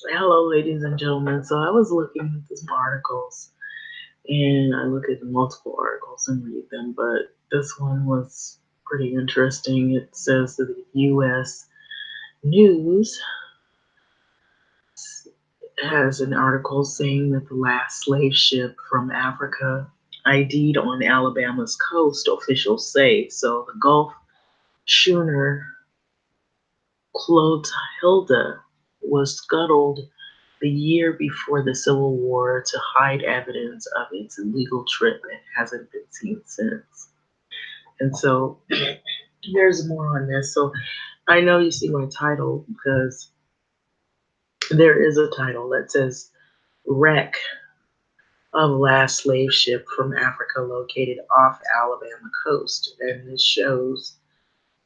Hello, ladies and gentlemen. So I was looking at some articles, and I look at multiple articles and read them, but this one was pretty interesting. It says that the U.S. News has an article saying that the last slave ship from Africa ID'd on Alabama's coast, officials say. So the Gulf schooner Clotilda was scuttled the year before the Civil War to hide evidence of its illegal trip and hasn't been seen since. And so there's more on this. So I know you see my title because there is a title that says Wreck of Last Slave Ship from Africa Located Off Alabama Coast. And this shows,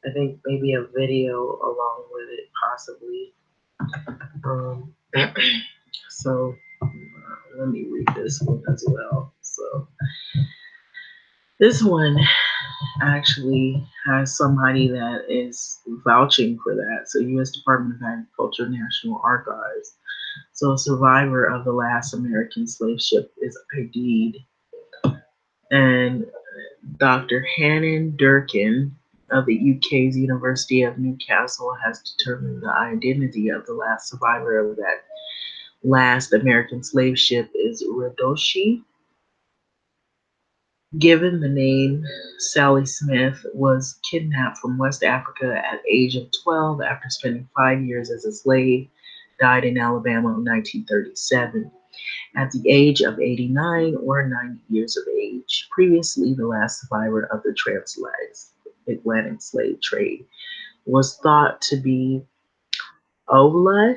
I think, maybe a video along with it, possibly. Um, so let me read this one as well. So this one actually has somebody that is vouching for that. So, U.S. Department of Agriculture National Archives. So, a survivor of the last American slave ship is ID'd, and Dr. Hannon Durkin of the UK's University of Newcastle has determined the identity of the last survivor of that last American slave ship is Radoshi. Given the name, Sally Smith was kidnapped from West Africa at the age of 12 after spending 5 years as a slave, died in Alabama in 1937 at the age of 89 or 90 years of age. Previously, the last survivor of the transatlantic slave trade was thought to be Ola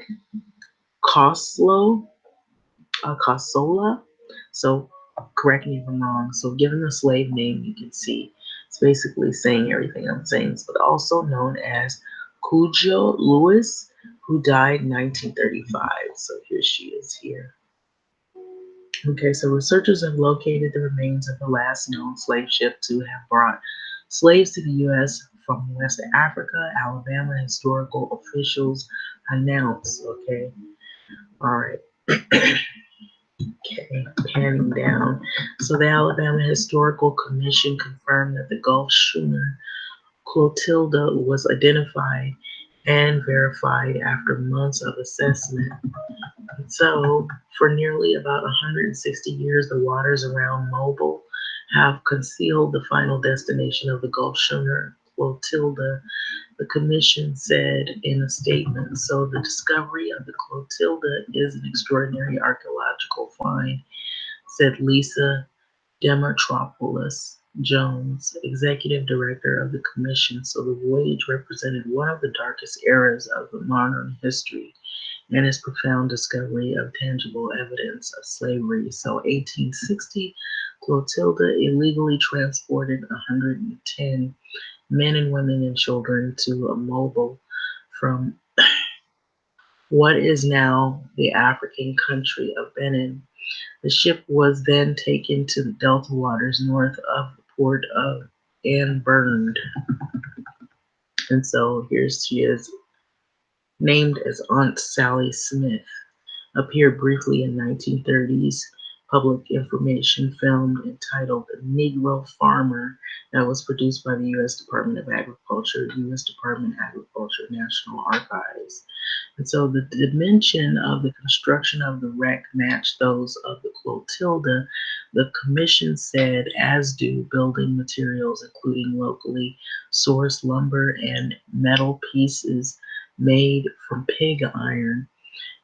Coslo, Casola. So, correct me if I'm wrong. So, given the slave name, you can see it's basically saying everything I'm saying, but also known as Cujo Lewis, who died in 1935. So, here she is here. Okay, so researchers have located the remains of the last known slave ship to have brought slaves to the U.S. from West Africa, Alabama, historical officials announced. Okay, all right. Okay, panning down. So the Alabama Historical Commission confirmed that the Gulf schooner Clotilda was identified and verified after months of assessment. And so, for nearly about 160 years, the waters around Mobile have concealed the final destination of the Gulf schooner Clotilda, the commission said in a statement. So, the discovery of the Clotilda is an extraordinary archaeological find, said Lisa Demetropoulos Jones, executive director of the commission. So the voyage represented one of the darkest eras of modern history and its profound discovery of tangible evidence of slavery. So 1860, Clotilda illegally transported 110 men and women and children to a Mobile from what is now the African country of Benin. The ship was then taken to the Delta waters north of the port of and burned. And so here she is, named as Aunt Sally Smith. Appeared briefly in 1930s public information film entitled The Negro Farmer that was produced by the U.S. Department of Agriculture, U.S. Department of Agriculture National Archives. And so the dimension of the construction of the wreck matched those of the Clotilda. The commission said, as do building materials, including locally sourced lumber and metal pieces made from pig iron.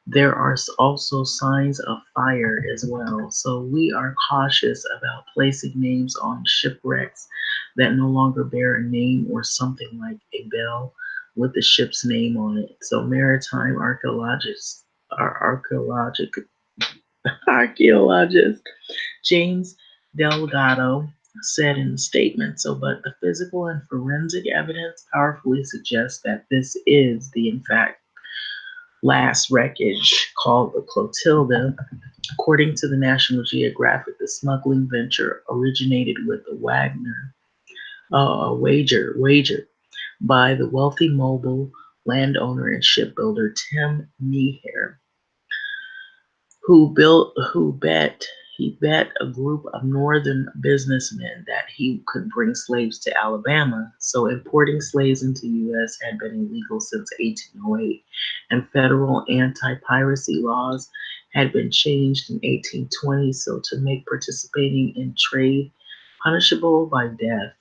There are also signs of fire as well. So we are cautious about placing names on shipwrecks that no longer bear a name or something like a bell with the ship's name on it. So maritime archaeologists are archaeologist James Delgado said in a statement. So, but the physical and forensic evidence powerfully suggests that this is the in fact last wreckage called the Clotilda. According to the National Geographic, the smuggling venture originated with a wager by the wealthy Mobile landowner and shipbuilder Tim Meeher. he bet a group of northern businessmen that he could bring slaves to Alabama. So importing slaves into U.S. had been illegal since 1808, and federal anti-piracy laws had been changed in 1820 so to make participating in trade punishable by death.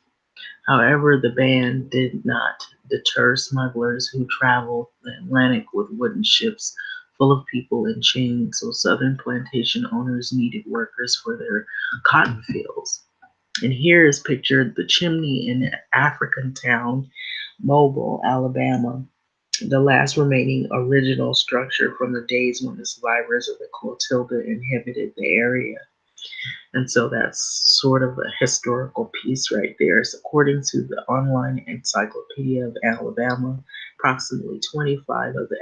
However, the ban did not deter smugglers who traveled the Atlantic with wooden ships full of people in chains, so southern plantation owners needed workers for their cotton fields. And here is pictured the chimney in African town, Mobile, Alabama, the last remaining original structure from the days when the survivors of the Clotilda inhabited the area. And so that's sort of a historical piece right there. So according to the online Encyclopedia of Alabama, approximately 25 of the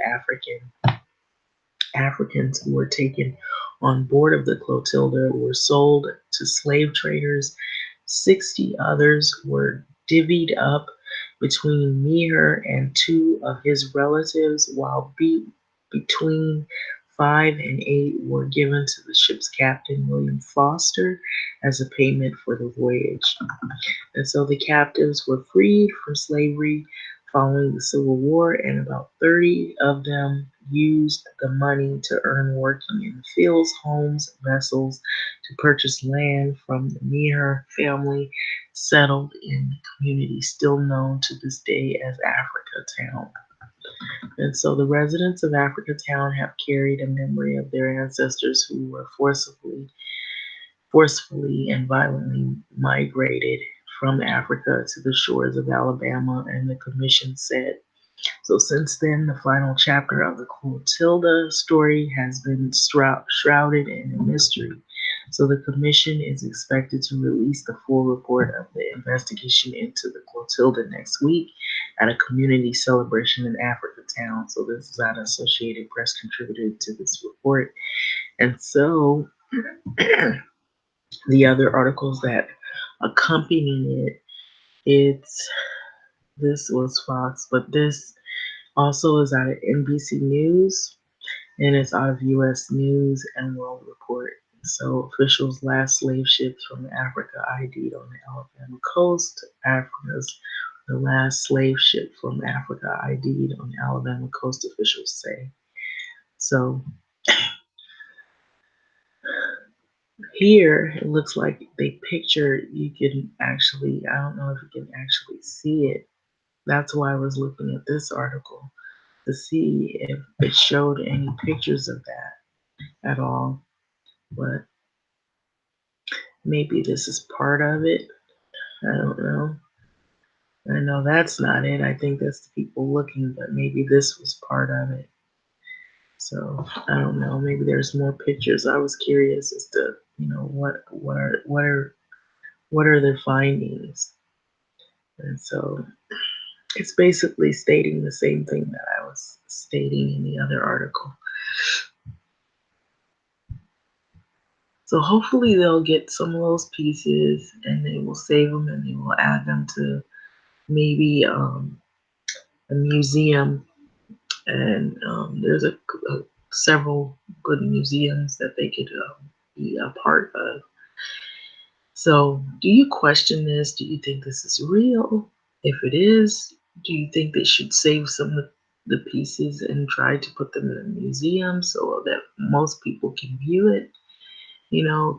Africans who were taken on board of the Clotilda were sold to slave traders. 60 others were divvied up between Meher and two of his relatives, while between 5 and 8 were given to the ship's captain, William Foster, as a payment for the voyage. And so the captives were freed from slavery following the Civil War, and about 30 of them used the money to earn working in the fields, homes, vessels, to purchase land from the Meher family settled in the community still known to this day as Africa Town. And so the residents of Africa Town have carried a memory of their ancestors who were forcefully and violently migrated from Africa to the shores of Alabama, and the commission said. So since then, the final chapter of the Clotilda story has been shrouded in a mystery. So the commission is expected to release the full report of the investigation into the Clotilda next week at a community celebration in Africa Town. So this is how Associated Press contributed to this report. And so the other articles that accompany it's this was Fox, but this also is out of NBC News and it's out of U.S. News and World Report. So officials last slave ships from Africa ID'd on the Alabama coast. The last slave ship from Africa ID'd on the Alabama coast, officials say. So here it looks like they picture you can actually, I don't know if you can actually see it. That's why I was looking at this article to see if it showed any pictures of that at all. But maybe this is part of it. I don't know. I know that's not it. I think that's the people looking, but maybe this was part of it. So I don't know. Maybe there's more pictures. I was curious as to what are their findings, and so it's basically stating the same thing that I was stating in the other article. So hopefully they'll get some of those pieces and they will save them and they will add them to maybe a museum. And there's several good museums that they could be a part of. So do you question this? Do you think this is real? If it is, do you think they should save some of the pieces and try to put them in a museum so that most people can view it?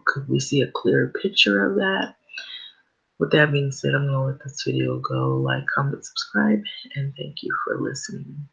Could we see a clearer picture of that? With that being said, I'm going to let this video go. Like, comment, subscribe, and thank you for listening.